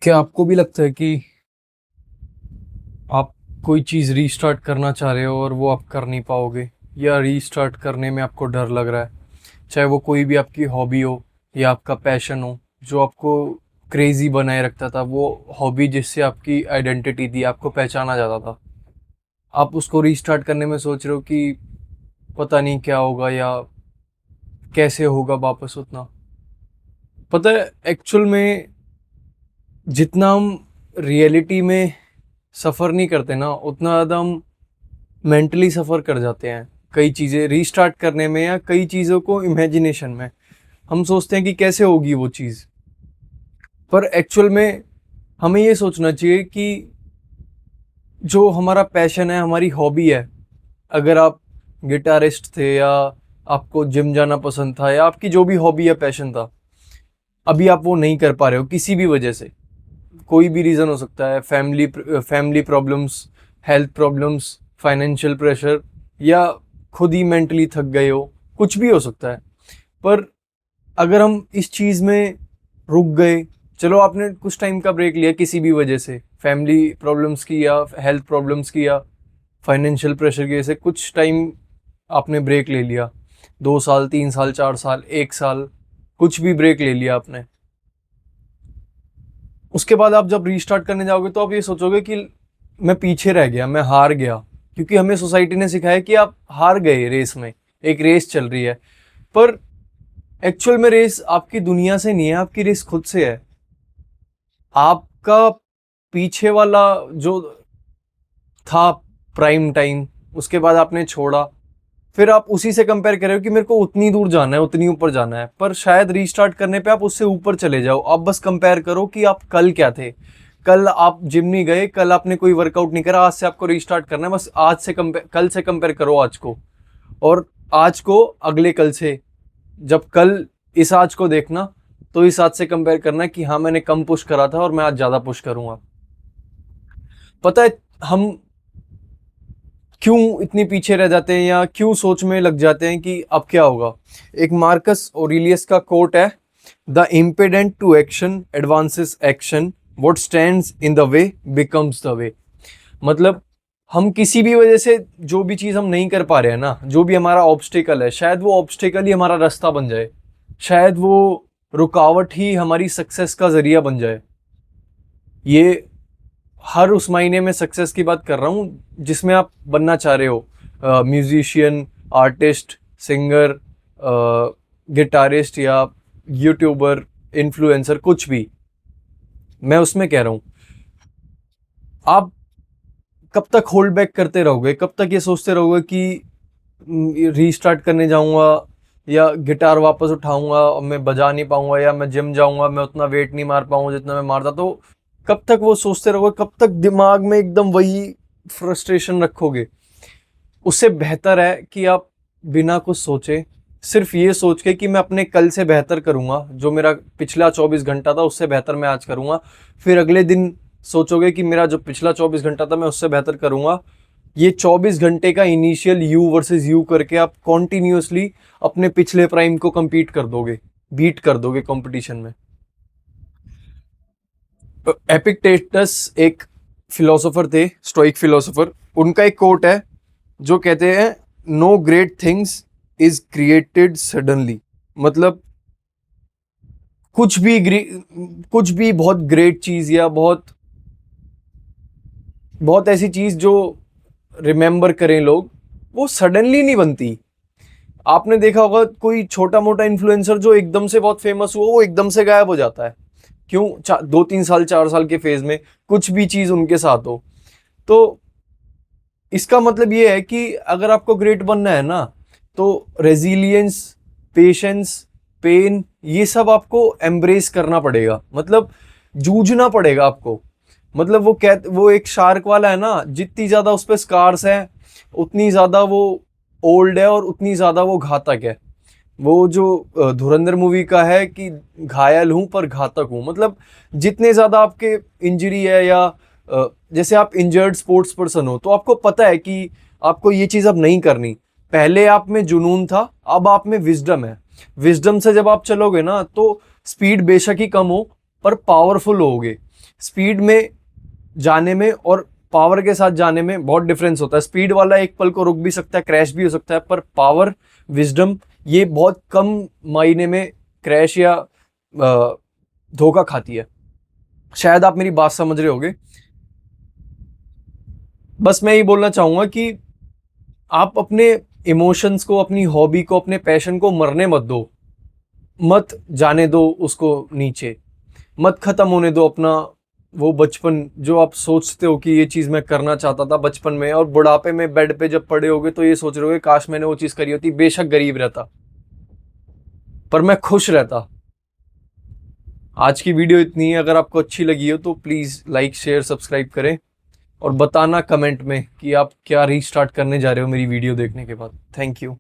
क्या आपको भी लगता है कि आप कोई चीज़ रीस्टार्ट करना चाह रहे हो और वो आप कर नहीं पाओगे, या रीस्टार्ट करने में आपको डर लग रहा है? चाहे वो कोई भी आपकी हॉबी हो या आपका पैशन हो, जो आपको क्रेज़ी बनाए रखता था, वो हॉबी जिससे आपकी आइडेंटिटी थी, आपको पहचाना जाता था। आप उसको रीस्टार्ट करने में सोच रहे हो कि पता नहीं क्या होगा, या कैसे होगा वापस उतना। पता है, एक्चुअल में जितना हम रियलिटी में सफ़र नहीं करते ना, उतना ज़्यादा हम मेंटली सफ़र कर जाते हैं कई चीज़ें रीस्टार्ट करने में, या कई चीज़ों को इमेजिनेशन में। हम सोचते हैं कि कैसे होगी वो चीज़, पर एक्चुअल में हमें ये सोचना चाहिए कि जो हमारा पैशन है, हमारी हॉबी है, अगर आप गिटारिस्ट थे, या आपको जिम जाना पसंद था, या आपकी जो भी हॉबी या पैशन था, अभी आप वो नहीं कर पा रहे हो किसी भी वजह से, कोई भी रीज़न हो सकता है, family problems, health problems, financial pressure, या खुद ही मेंटली थक गए हो, कुछ भी हो सकता है। पर अगर हम इस चीज़ में रुक गए, चलो आपने कुछ टाइम का ब्रेक लिया किसी भी वजह से, फैमिली प्रॉब्लम्स की या हेल्थ प्रॉब्लम्स की या फाइनेंशियल प्रेशर की वजह से कुछ टाइम आपने ब्रेक ले लिया, 2 साल, 3 साल, 4 साल, 1 साल, कुछ भी ब्रेक ले लिया आपने। उसके बाद आप जब रीस्टार्ट करने जाओगे तो आप ये सोचोगे कि मैं पीछे रह गया, मैं हार गया, क्योंकि हमें सोसाइटी ने सिखाया कि आप हार गए रेस में, एक रेस चल रही है। पर एक्चुअल में रेस आपकी दुनिया से नहीं है, आपकी रेस खुद से है। आपका पीछे वाला जो था प्राइम टाइम, उसके बाद आपने छोड़ा, फिर आप उसी से कंपेयर कर रहे हो कि मेरे को उतनी दूर जाना है, उतनी ऊपर जाना है, पर शायद रीस्टार्ट करने पे आप उससे ऊपर चले जाओ। आप बस कंपेयर करो कि आप कल क्या थे। कल आप जिम नहीं गए, कल आपने कोई वर्कआउट नहीं करा, आज से आपको रीस्टार्ट करना है, बस आज से कंपेयर, कल से कंपेयर करो आज को, और आज को अगले कल से। जब कल इस आज को देखना, तो इस आज से कंपेयर करना कि हाँ, मैंने कम पुश करा था और मैं आज ज़्यादा पुश करूँगा। पता है हम क्यों इतने पीछे रह जाते हैं, या क्यों सोच में लग जाते हैं कि अब क्या होगा? एक मार्कस ऑरेलियस का कोट है, the impediment to action advances action, what stands in the way becomes the way. मतलब हम किसी भी वजह से जो भी चीज़ हम नहीं कर पा रहे हैं ना, जो भी हमारा ऑब्स्टिकल है, शायद वो ऑब्स्टिकल ही हमारा रास्ता बन जाए, शायद वो रुकावट ही हमारी सक्सेस का जरिया बन जाए। ये हर उस महीने में सक्सेस की बात कर रहा हूँ जिसमें आप बनना चाह रहे हो, म्यूजिशियन, आर्टिस्ट, सिंगर, गिटारिस्ट, या यूट्यूबर, इन्फ्लुएंसर, कुछ भी। मैं उसमें कह रहा हूँ, आप कब तक होल्ड बैक करते रहोगे, कब तक ये सोचते रहोगे कि रीस्टार्ट करने जाऊंगा, या गिटार वापस उठाऊंगा और मैं बजा नहीं पाऊंगा, या मैं जिम जाऊंगा, मैं उतना वेट नहीं मार पाऊंगा जितना मैं मारता, तो कब तक वो सोचते रहोगे, कब तक दिमाग में एकदम वही फ्रस्ट्रेशन रखोगे? उससे बेहतर है कि आप बिना कुछ सोचे, सिर्फ ये सोच के कि मैं अपने कल से बेहतर करूंगा, जो मेरा पिछला 24 घंटा था उससे बेहतर मैं आज करूंगा। फिर अगले दिन सोचोगे कि मेरा जो पिछला 24 घंटा था मैं उससे बेहतर करूंगा। ये 24 घंटे का इनिशियल यू वर्सेस यू करके आप कॉन्टिन्यूसली अपने पिछले प्राइम को compete कर दोगे, बीट कर दोगे कंपटीशन में। एपिक्टेटस एक फिलोसोफर थे, स्टोइक फिलोसोफर। उनका एक कोट है जो कहते हैं, no great things is created suddenly. मतलब कुछ भी बहुत ग्रेट चीज, या बहुत बहुत ऐसी चीज जो रिमेंबर करें लोग, वो सडनली नहीं बनती। आपने देखा होगा कोई छोटा मोटा इन्फ्लुएंसर जो एकदम से बहुत फेमस हुआ, वो एकदम से गायब हो जाता है। क्यों? 2-3 साल, 4 साल के फेज में कुछ भी चीज उनके साथ हो। तो इसका मतलब ये है कि अगर आपको ग्रेट बनना है ना, तो रेजिलियंस, पेशेंस, पेन, ये सब आपको एम्ब्रेस करना पड़ेगा। मतलब जूझना पड़ेगा आपको। मतलब वो एक शार्क वाला है ना, जितनी ज्यादा उस पर स्कार्स है, उतनी ज्यादा वो ओल्ड है और उतनी ज्यादा वो घातक है। वो जो धुरंधर मूवी का है कि घायल हूं पर घातक हूं। मतलब जितने ज्यादा आपके इंजरी है, या जैसे आप इंजर्ड स्पोर्ट्स पर्सन हो, तो आपको पता है कि आपको ये चीज अब नहीं करनी। पहले आप में जुनून था, अब आप में विजडम है। विजडम से जब आप चलोगे ना, तो स्पीड बेशक ही कम हो, पर पावरफुल होगे। स्पीड में जाने में और पावर के साथ जाने में बहुत डिफरेंस होता है। स्पीड वाला एक पल को रुक भी सकता है, क्रैश भी हो सकता है, पर पावर, विजडम, ये बहुत कम मायने में क्रैश या धोखा खाती है। शायद आप मेरी बात समझ रहे होगे। बस मैं ये बोलना चाहूंगा कि आप अपने इमोशंस को, अपनी हॉबी को, अपने पैशन को मरने मत दो, मत जाने दो उसको नीचे, मत खत्म होने दो अपना वो बचपन जो आप सोचते हो कि ये चीज मैं करना चाहता था बचपन में, और बुढ़ापे में बेड पे जब पड़े होगे तो ये सोच रहे होगे काश मैंने वो चीज करी होती, बेशक गरीब रहता पर मैं खुश रहता। आज की वीडियो इतनी है, अगर आपको अच्छी लगी हो तो प्लीज लाइक, शेयर, सब्सक्राइब करें और बताना कमेंट में कि आप क्या रीस्टार्ट करने जा रहे हो मेरी वीडियो देखने के बाद। Thank you.